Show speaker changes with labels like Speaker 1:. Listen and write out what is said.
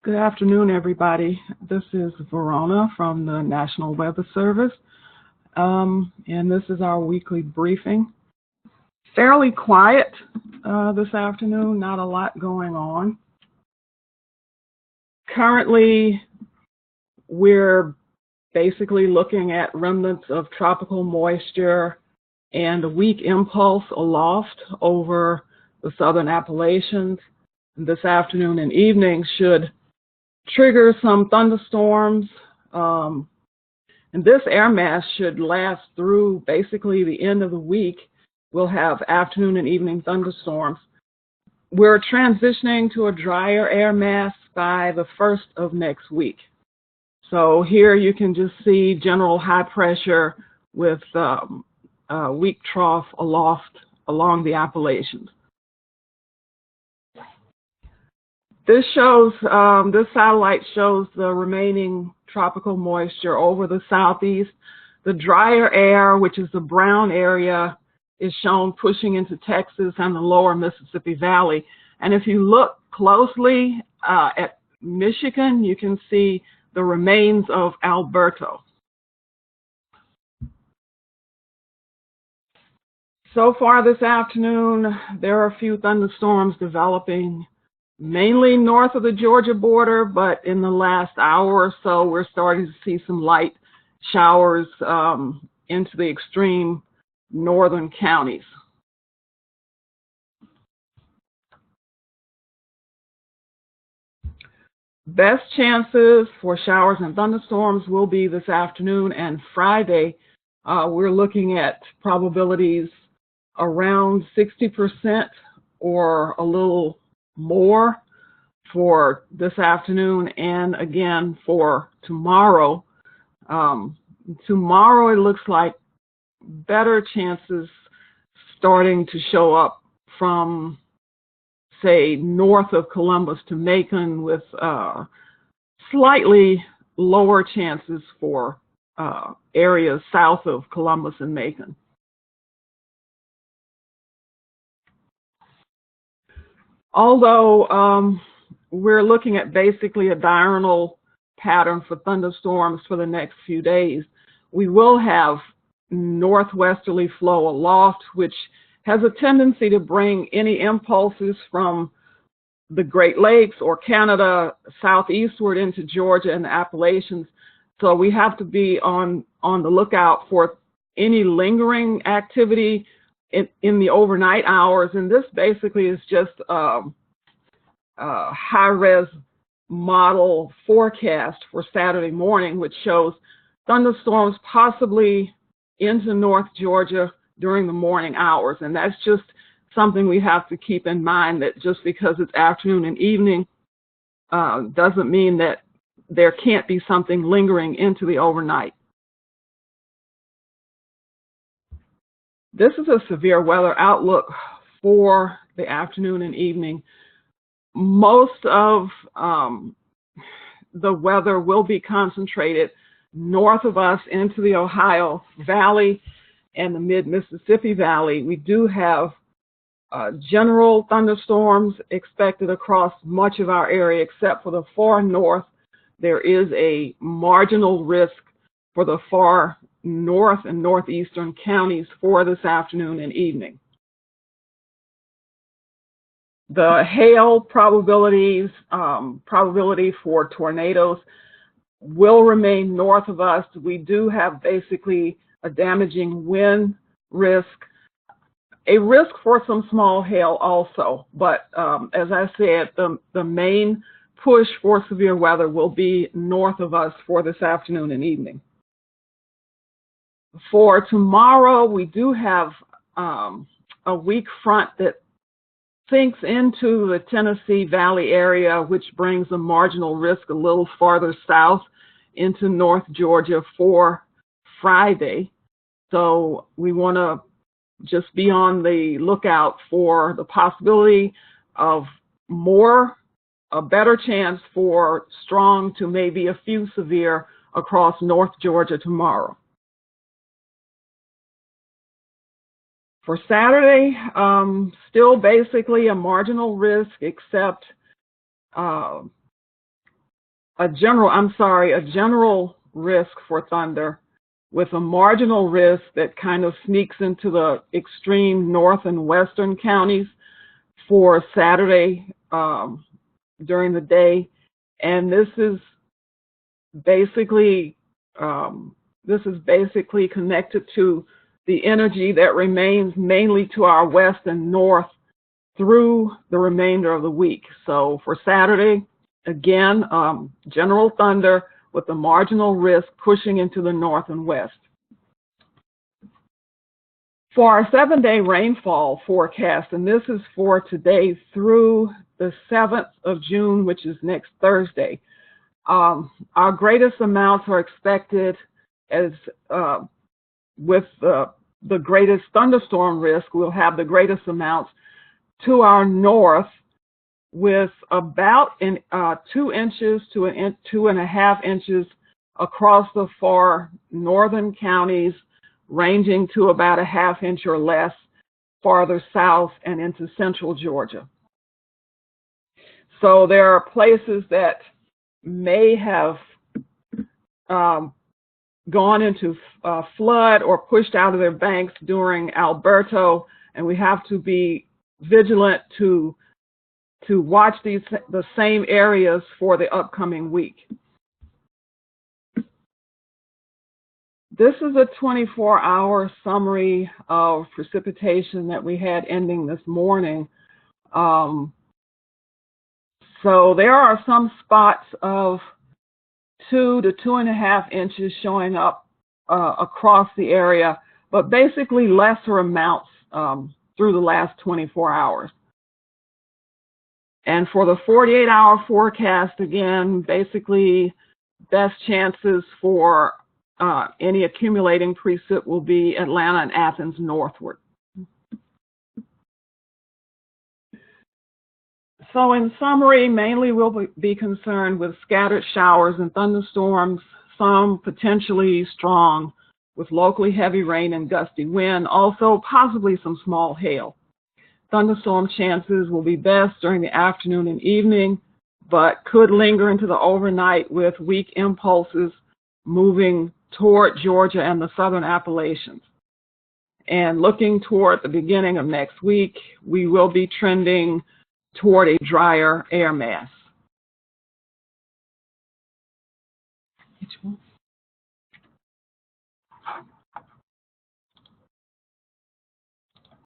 Speaker 1: Good afternoon, everybody. This is Verona from the National Weather Service, and this is our weekly briefing. Fairly quiet this afternoon, not a lot going on. Currently, we're basically looking at remnants of tropical moisture and a weak impulse aloft over the southern Appalachians. This afternoon and evening should trigger some thunderstorms, and this air mass should last through basically the end of the week. We'll have afternoon and evening thunderstorms. We're transitioning to a drier air mass by the 1st of next week. So here you can just see general high pressure with weak trough aloft along the Appalachians. This satellite shows the remaining tropical moisture over the southeast. The drier air, which is the brown area, is shown pushing into Texas and the lower Mississippi Valley. And if you look closely at Michigan, you can see the remains of Alberto. So far this afternoon, there are a few thunderstorms developing mainly north of the Georgia border, but in the last hour or so, we're starting to see some light showers into the extreme northern counties. Best chances for showers and thunderstorms will be this afternoon and Friday. We're looking at probabilities around 60% or a little more for this afternoon, and again for tomorrow. Tomorrow it looks like better chances starting to show up from, say, north of Columbus to Macon, with slightly lower chances for areas south of Columbus and Macon. Although we're looking at basically a diurnal pattern for thunderstorms for the next few days, we will have northwesterly flow aloft, which has a tendency to bring any impulses from the Great Lakes or Canada southeastward into Georgia and the Appalachians. So we have to be on the lookout for any lingering activity in the overnight hours. And this basically is just a high-res model forecast for Saturday morning, which shows thunderstorms possibly into North Georgia during the morning hours. And that's just something we have to keep in mind, that just because it's afternoon and evening doesn't mean that there can't be something lingering into the overnight. This is a severe weather outlook for the afternoon and evening. Most of the weather will be concentrated north of us into the Ohio Valley and the mid-Mississippi Valley. We do have general thunderstorms expected across much of our area, except for the far north. There is a marginal risk for the far north and northeastern counties for this afternoon and evening. The hail probability for tornadoes will remain north of us. We do have basically a damaging wind risk, a risk for some small hail also, but as I said, the main push for severe weather will be north of us for this afternoon and evening. For tomorrow, we do have a weak front that sinks into the Tennessee Valley area, which brings a marginal risk a little farther south into North Georgia for Friday. So we want to just be on the lookout for the possibility of a better chance for strong to maybe a few severe across North Georgia tomorrow. For Saturday, still basically a marginal risk, except a general risk for thunder with a marginal risk that kind of sneaks into the extreme north and western counties for Saturday during the day. And this is basically connected to the energy that remains mainly to our west and north through the remainder of the week. So for Saturday, again, general thunder with the marginal risk pushing into the north and west. For our 7-day rainfall forecast, and this is for today through the 7th of June, which is next Thursday, our greatest amounts are expected as with the greatest thunderstorm risk. We'll have the greatest amounts to our north with about 2 inches to 2.5 inches across the far northern counties, ranging to about 1/2 inch or less farther south and into central Georgia. So there are places that may have gone into flood or pushed out of their banks during Alberto, and we have to be vigilant to watch the same areas for the upcoming week. This is a 24-hour summary of precipitation that we had ending this morning. So there are some spots of 2 to 2.5 inches showing up across the area, but basically lesser amounts through the last 24 hours. And for the 48-hour forecast, again, basically best chances for any accumulating precip will be Atlanta and Athens northward. So in summary, mainly we'll be concerned with scattered showers and thunderstorms, some potentially strong with locally heavy rain and gusty wind, also possibly some small hail. Thunderstorm chances will be best during the afternoon and evening, but could linger into the overnight with weak impulses moving toward Georgia and the southern Appalachians. And looking toward the beginning of next week, we will be trending toward a drier air mass.